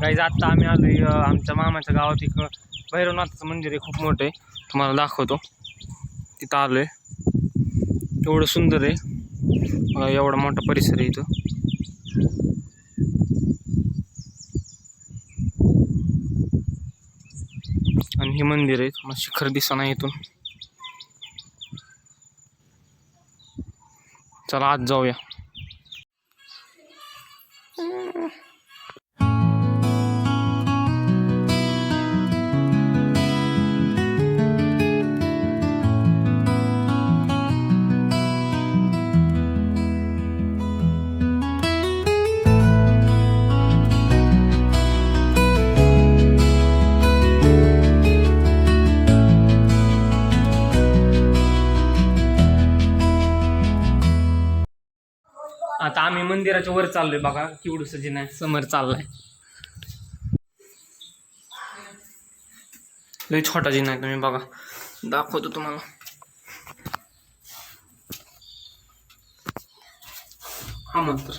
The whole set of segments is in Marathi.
गाईज आत्ता आम्ही आलोय आमच्या मामाच्या गावात. एक भैरवनाथचं मंदिर आहे, खूप मोठं आहे, तुम्हाला दाखवतो. तिथं आलोय, एवढं सुंदर आहे, एवढा मोठा परिसर आहे इथं. आणि हे मंदिर आहे, तुम्हाला शिखर दिसना इथून. चला आज जाऊया. आता आम्ही मंदिराच्या वर चाललोय, बघा केवढं जिना समोर चाललाय. लय छोटा जिना आहे, तुम्ही बघा, दाखवतो तुम्हाला. हा मंत्र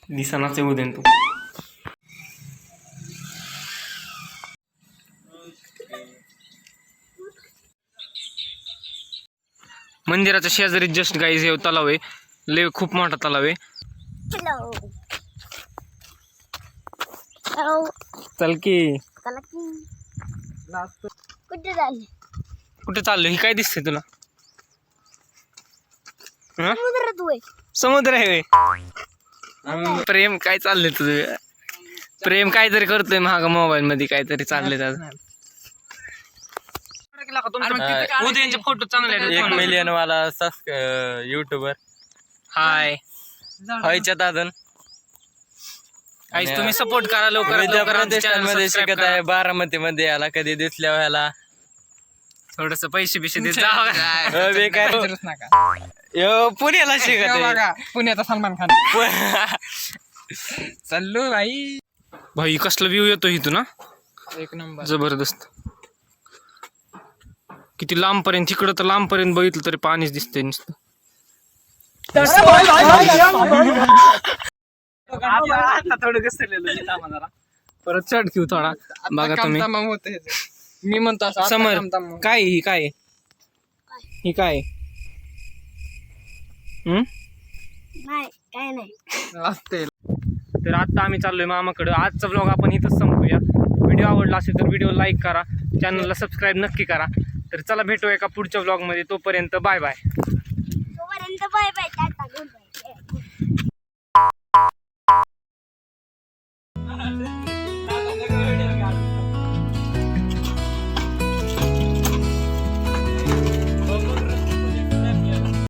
दिसनाच येऊ देन तू. मंदिराच्या शेजारी जस्ट गाईज हे तलाव आहे, लय खूप मोठा तलाव आहे. चल की कुठे चाललो? ही काय दिसते तुला? समुद्र आहे. प्रेम काय चाललंय तुझं? प्रेम काहीतरी करतोय महाग मोबाईल मध्ये, काहीतरी चाललंय त्याचं. उदयनचे फोटो चांगले आहेत. 1 मिलियन वाला युट्यूबर. हाय व्हायच्या दादन तुम्ही सपोर्ट करा लवकर. मध्ये शिकत आहे, बारामती मध्ये याला कधी दिसल्या व्हायला थोडस पैसे बिशे देत पुण्याला शिकत आहे. पुण्याचा सलमान खान. चाललो भाई कसला व्ह्यू येतो इथून ना, एक नंबर जबरदस्त. किती लांब पर्यंत, तिकडं तर लांब पर्यंत बघितलं तरी पाणीच दिसतंय नुसतं. थोडं घसरलेलं, परत चढ घेऊ थोडा. बघा तुम्ही, मी म्हणतो समर काय ही काय ही काय काय नाही. तर आता आम्ही चाललोय मामाकडं. आजचा व्लॉग आपण इथंच संपूया. व्हिडिओ आवडला असेल तर व्हिडिओ लाईक करा, चॅनलला सबस्क्राईब नक्की करा. तर चला भेटूया एका पुढच्या व्लॉगमध्ये. तोपर्यंत बाय बाय.